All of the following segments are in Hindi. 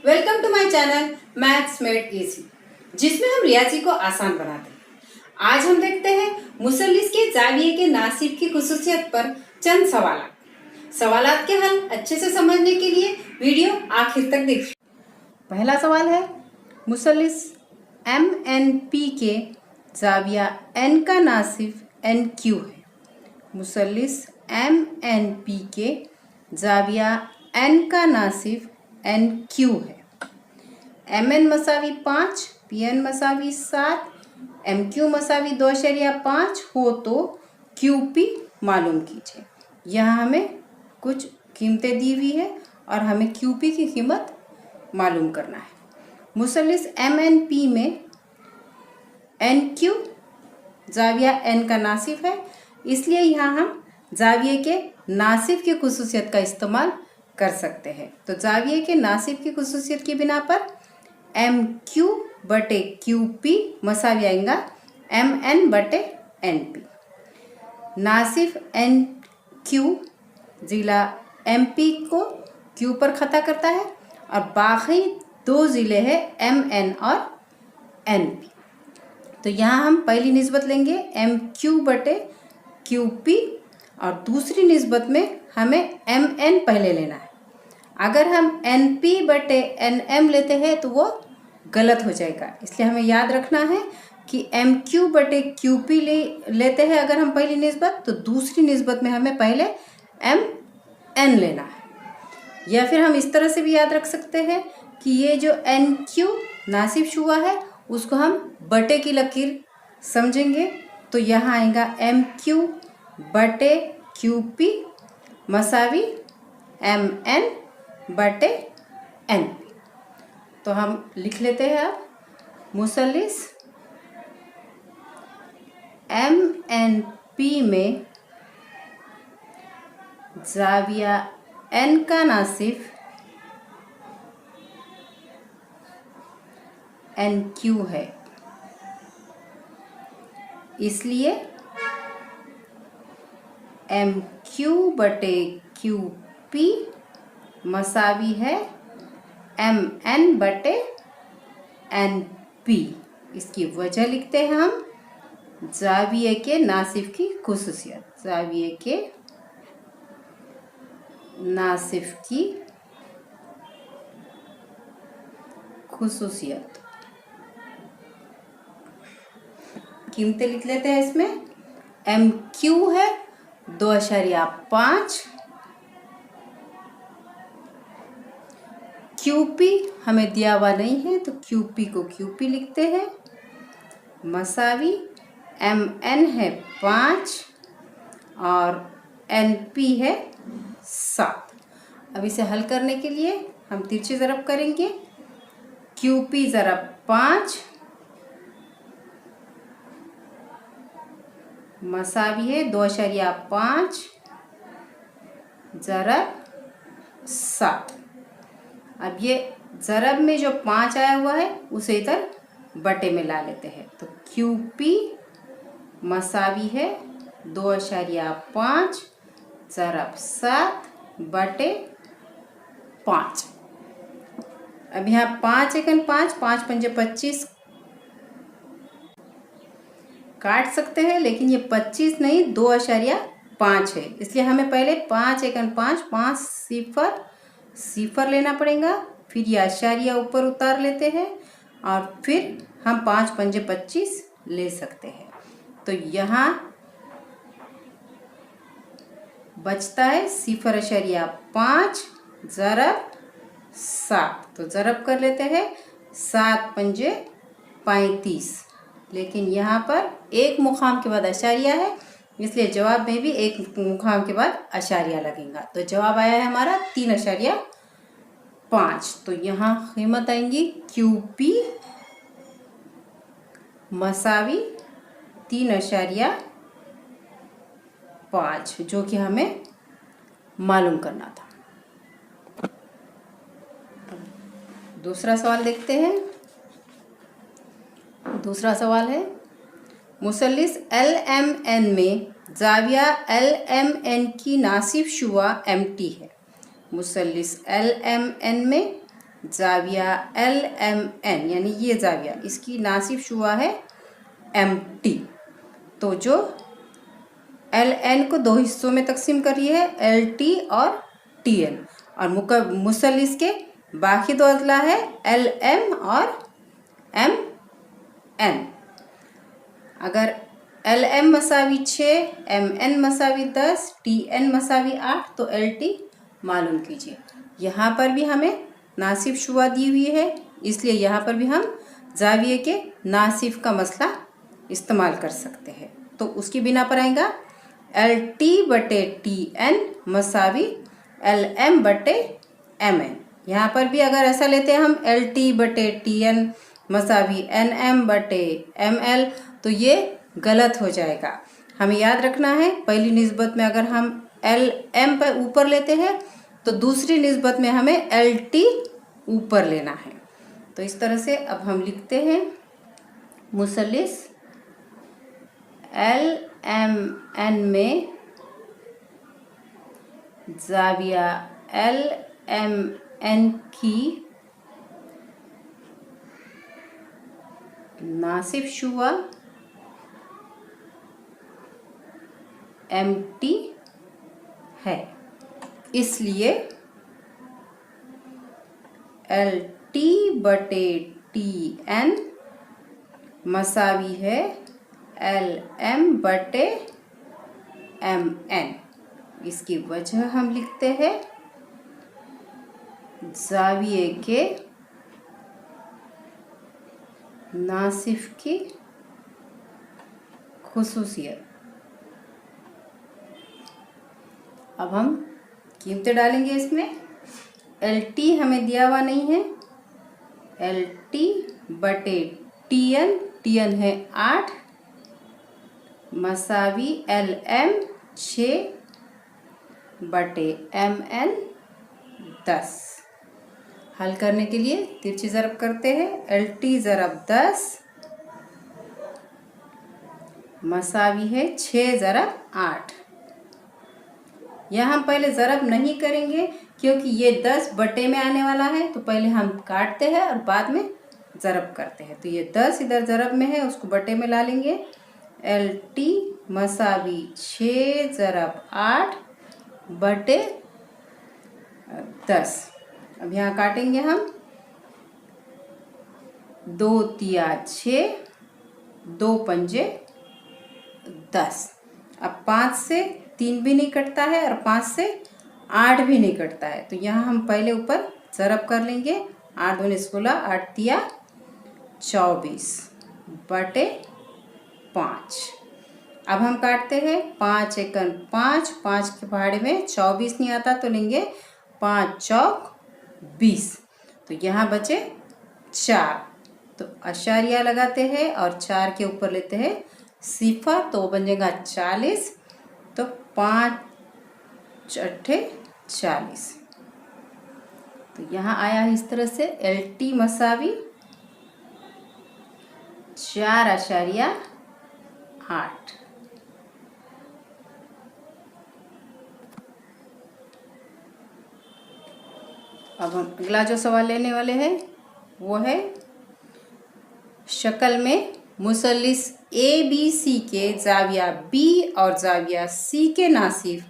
Welcome to my channel maths made easy, जिसमें हम रियाजी को आसान बनाते हैं। आज हम देखते हैं मुसल्लिस के जाविये के नासिब की खुसूसियत पर चंद सवालात के हल अच्छे से समझने के लिए वीडियो आखिर तक देखिए। पहला सवाल है, मुसल्लिस MNP के जाविया n का नासिब NQ है। मुसल्लिस MNP के जाविया n का नासिब NQ है। MN मसावी 5, PN मसावी 7, MQ मसावी 2.5 हो तो QP मालूम कीजिए। यहाँ हमें कुछ कीमतें दी हुई है और हमें QP की कीमत मालूम करना है। मुसल्लिस MNP में NQ जाविया n का नासिब है, इसलिए यहाँ हम जाविये के नासिब की खुसूसियत का इस्तेमाल कर सकते हैं। तो जाविये के नासिब की खुसूसियत की बिना पर MQ बटे QP मसावी आएगा MN बटे NP। नासिब NQ ज़िला MP को Q पर खता करता है और बाकी दो ज़िले हैं MN और NP। तो यहाँ हम पहली निस्बत लेंगे MQ बटे QP और दूसरी निस्बत में हमें MN पहले लेना है। अगर हम NP बटे NM लेते हैं तो वो गलत हो जाएगा, इसलिए हमें याद रखना है कि MQ बटे QP लेते हैं अगर हम पहली निस्बत, तो दूसरी निस्बत में हमें पहले MN लेना है। या फिर हम इस तरह से भी याद रख सकते हैं कि ये जो NQ नासिब हुआ है उसको हम बटे की लकीर समझेंगे, तो यहाँ आएगा MQ बटे QP मसावी MN बटे NP। तो हम लिख लेते हैं अब मुसल्लिस MNP में जाविया n का नासिब NQ है, इसलिए MQ बटे QP मसावी है MN बटे NP। इसकी वजह लिखते हैं हम जाविये के नासिब की खुसूसियत। जाविये के नासिब की खुसूसियत कीमतें लिख लेते हैं। इसमें MQ है 2.5, QP हमें दिया हुआ नहीं है तो QP को QP लिखते हैं, मसावी MN है 5 और NP है 7। अब इसे हल करने के लिए हम तिरछे ज़रब करेंगे। QP ज़रब 5 मसावी है 2.5 ज़रब 7। अब ये ज़रब में जो 5 आया हुआ है उसे इधर बटे में ला लेते हैं, तो QP मसावी है 2.5 ज़रब 7 बटे 5। अब यहाँ 5 एकन 5, 5 पंजे 25 काट सकते हैं, लेकिन ये 25 नहीं 2.5 है, इसलिए हमें पहले 5 एकन 5, 5 सिफर लेना पड़ेगा। फिर ये आशारिया ऊपर उतार लेते हैं और फिर हम 5 पंजे 25 ले सकते हैं। तो यहाँ बचता है 0.5 ज़रब 7। तो ज़रब कर लेते हैं 7 पंजे 35, लेकिन यहाँ पर एक मुकाम के बाद आशारिया है, इसलिए जवाब में भी एक मुकाम के बाद आशारिया लगेगा। तो जवाब आया है हमारा 3.5। तो यहाँ कीमत आएंगी QP मसावी 3.5, जो कि हमें मालूम करना था। दूसरा सवाल देखते हैं। दूसरा सवाल है, मुसल्लिस LMN में जाविया LMN की नासिब शुआ MT है। मुसल्लिस LMN में जाविया LMN यानी ये जाविया, इसकी नासिब शुआ है MT। तो जो LN को दो हिस्सों में तकसीम करी है, LT और TN, और मुसल्लिस के बाकी दो अजला है LM और MN। अगर LM मसावी 6, MN मसावी 10, TN मसावी 8 तो LT मालूम कीजिए। यहाँ पर भी हमें नासिब शुआ दी हुई है, इसलिए यहाँ पर भी हम जाविये के नासिब का मसला इस्तेमाल कर सकते हैं। तो उसकी बिना पर आएगा LT/TN मसावी LM/MN। यहाँ पर भी अगर ऐसा लेते हैं हम LT/TN मसावी NM/ML तो ये गलत हो जाएगा। हमें याद रखना है पहली निस्बत में अगर हम LM पर ऊपर लेते हैं तो दूसरी निस्बत में हमें LT ऊपर लेना है। तो इस तरह से अब हम लिखते हैं मुसल्लिस LMN में जाविया LMN की नासिब शुआ MT है, इसलिए LT/TN मसावी है LM/MN। इसकी वजह हम लिखते हैं जाविये के नासिफ की खुसूसियत। अब हम कीमतें डालेंगे इसमें। LT हमें दिया हुआ नहीं है, LT/TN, TN है 8 मसावी LM 6/MN 10। हल करने के लिए तिरछी ज़रब करते हैं। LT ज़रब 10 मसावी है 6 ज़रब 8। यह हम पहले ज़रब नहीं करेंगे क्योंकि ये 10 बटे में आने वाला है, तो पहले हम काटते हैं और बाद में ज़रब करते हैं। तो ये 10 इधर ज़रब में है, उसको बटे में ला लेंगे। LT मसावी 6 ज़रब 8 बटे 10। अब यहाँ काटेंगे हम 2 तिया 6, 2 पंजे 10। अब 5 से 3 भी नहीं कटता है और 5 से 8 भी नहीं कटता है, तो यहाँ हम पहले ऊपर ज़रब कर लेंगे। 8 दूनी 16, 8 तिया 24 बटे 5। अब हम काटते हैं 5 एकन 5, 5 के पहाड़े में 24 नहीं आता तो लेंगे 5 चौक 20। तो यहाँ बचे 4, तो अशारिया लगाते हैं और 4 के ऊपर लेते हैं सिफर, तो बन जाएगा 40। तो 5 अट्ठे 40। तो यहाँ आया इस तरह से LT मसावी 4.8। अब हम अगला जो सवाल लेने वाले हैं वो है शक्ल में मुसल्लिस ABC के जाविया B और जाविया C के नासिफ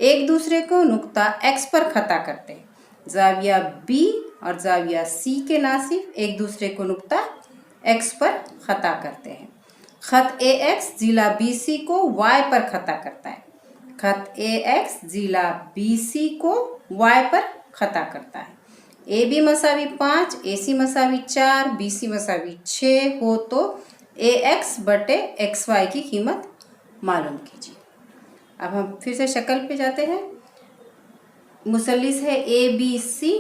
एक दूसरे को नुक्ता X पर खता करते हैं। जाविया B और जाविया C के नासिफ एक दूसरे को नुक्ता X पर खता करते हैं। खत AX जिला BC को Y पर खता करता है। खत AX जिला BC को Y पर खता करता है। AB मसावी 5, AC मसावी 4, BC मसावी 6 हो तो AX/XY की कीमत मालूम कीजिए। अब हम फिर से शक्ल पे जाते हैं। मुसल्लिस है ABC,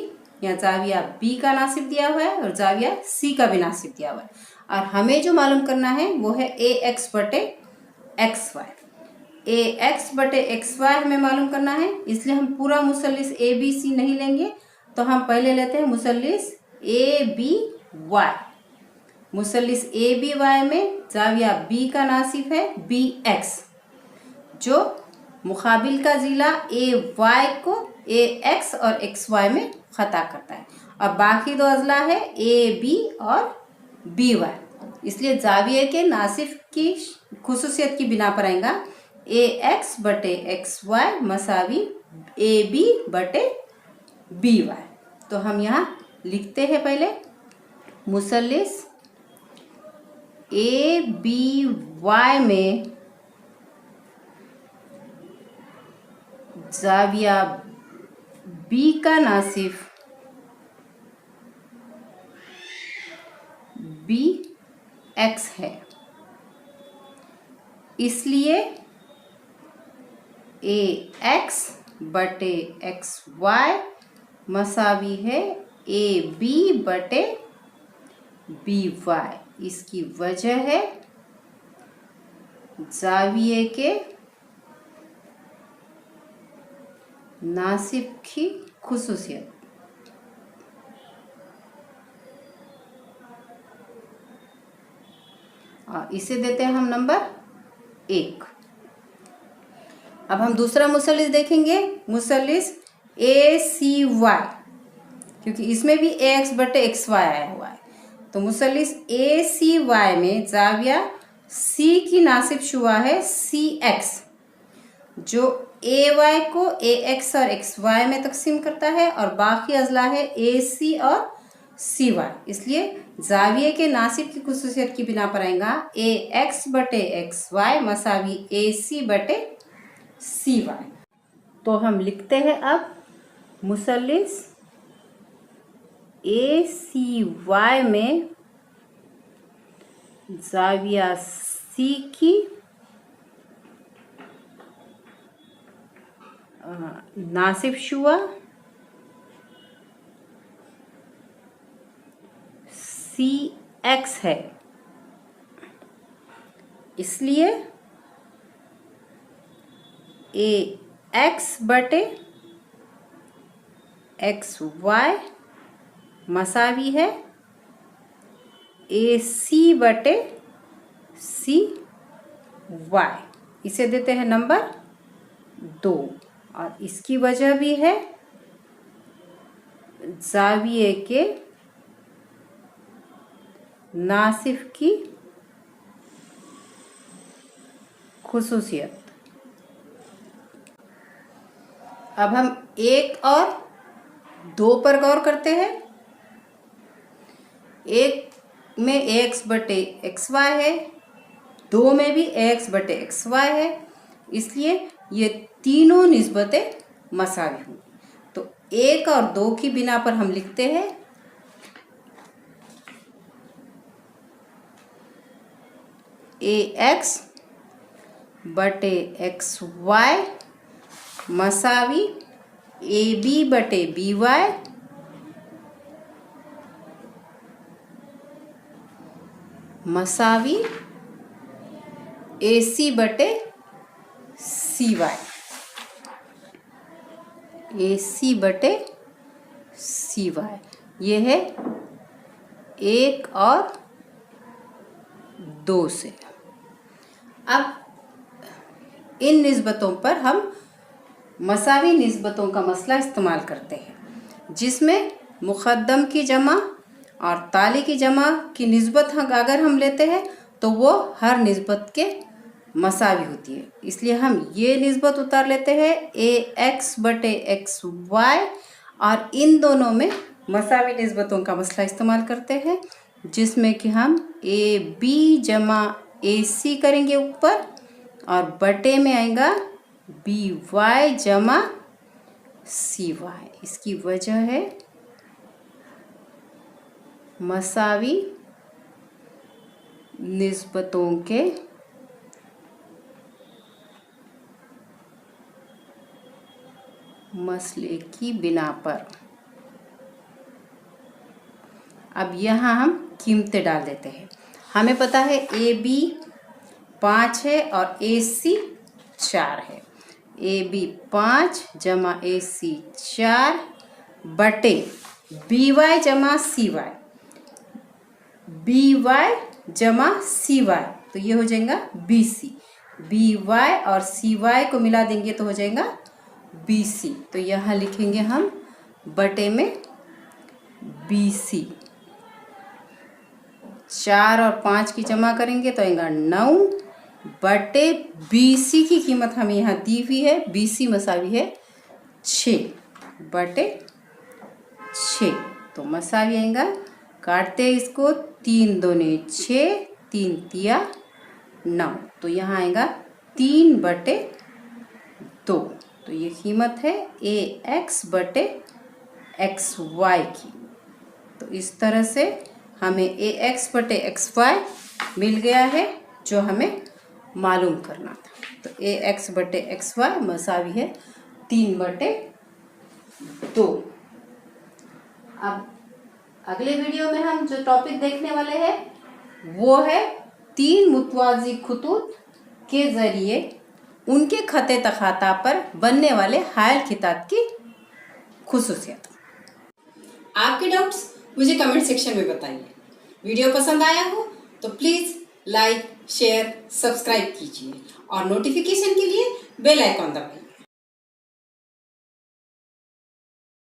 या जाविया B का नासिब दिया हुआ है और जाविया C का भी नासिब दिया हुआ है, और हमें जो मालूम करना है वो है AX/XY। AX/XY हमें मालूम करना है, इसलिए हम पूरा मुसल्लिस ABC नहीं लेंगे, तो हम पहले लेते हैं मुसल्लिस ABY। मुसल्लिस ABY में जाविया B का नासिब है BX, जो मुकाबिल का जिला AY को AX और XY में खता करता है। और बाकी दो अजला है ए बी और बी वाई, इसलिए जाविये के नासिफ की खुसूसियत की बिना पर आएगा ए एक्स बटे एक्स वाई मसावी ए बी बटे बी वाई। तो हम यहाँ लिखते हैं पहले मुसल्लिस ए बी वाई में जाविया बी का नासिफ बी एक्स है, इसलिए ए एक्स बटे एक्स वाई मसावी है ए बी बटे बी वाई। इसकी वजह है जाविये के नासिब की खुसूसियत। और इसे देते हैं हम नंबर 1। अब हम दूसरा मुसल्लिस देखेंगे, मुसल्लिस ए सी वाई, क्योंकि इसमें भी ए एक्स बटे एक्स वाई आया हुआ है। तो मुसल्लिस ए सी वाई में जाविया सी की नासिब शुआ है सी एक्स, जो ए वाई को ए एक्स और एक्स वाई में तकसीम करता है, और बाकी अजला है ए सी और सी वाई। इसलिए जाविये के नासिब की खुसूसियत की बिना पर आएगा ए एक्स बटे एक्स वाई मसावी ए सी बटे सी वाई। तो हम लिखते हैं अब मुसल्लिस ए सी वाई में जाविया सी की नासिब शुआ सी एक्स है, इसलिए ए एक्स बटे एक्स वाई मसावी है ए सी बटे सी वाई। इसे देते हैं नंबर 2, और इसकी वजह भी है जाविये के नासिफ की खुसूसियत। अब हम 1 और 2 पर गौर करते हैं। 1 में एक्स बटे एक्स वाई है, 2 में भी एक्स बटे एक्स वाई है, इसलिए ये तीनों निस्बतें मसावी हुई। तो 1 और 2 की बिना पर हम लिखते हैं ए एक्स बटे एक्स वाई मसावी ए बी बटे बी वाई मसावी ए सी बटे सी वाई, ए सी बटे सी वाई। ये है 1 और 2 से। अब इन निस्बतों पर हम मसावी निस्बतों का मसला इस्तेमाल करते हैं, जिसमें मुक़द्दम की जमा और ताली की जमा की निस्बत अगर हम लेते हैं तो वो हर निस्बत के मसावी होती है। इसलिए हम ये निस्बत उतार लेते हैं ए एक्स बटे एक्स वाई, और इन दोनों में मसावी निस्बतों का मसला इस्तेमाल करते हैं, जिसमें कि हम ए बी जमा ए सी करेंगे ऊपर, और बटे में आएगा बी वाई जमा सी वाई। इसकी वजह है मसावी निस्बतों के मसले की बिना पर। अब यहाँ हम कीमतें डाल देते हैं। हमें पता है ए बी 5 है और ए सी 4 है। ए बी 5 जमा ए सी 4 बटे बी वाई जमा सी वाई, बी वाई जमा सी वाई, तो ये हो जाएगा बी सी। बी वाई और सी वाई को मिला देंगे तो हो जाएगा बी सी। तो यहाँ लिखेंगे हम बटे में BC। 4 और 5 की जमा करेंगे तो आएगा 9 बटे BC की कीमत हमें यहाँ दी हुई है, BC मसावी है 6 बटे 6। तो मसावी आएगा, काटते हैं इसको, 3 दूने 6, 3 तिया 9, तो यहाँ आएगा 3 बटे 2। तो ये कीमत है AX बटे XY की। तो इस तरह से हमें AX बटे XY मिल गया है जो हमें मालूम करना था। तो AX बटे XY मसावी है 3 बटे 2। अब अगले वीडियो में हम जो टॉपिक देखने वाले हैं वो है 3 मुतवाज़ी खतूत के ज़रिए उनके खते तखाता पर बनने वाले हायल खिताब की खुसूसियत। आपके डाउट्स मुझे कमेंट सेक्शन में बताइए। वीडियो पसंद आया हो तो प्लीज़ लाइक, शेयर, सब्सक्राइब कीजिए और नोटिफिकेशन के लिए बेल आइकॉन दबाइए।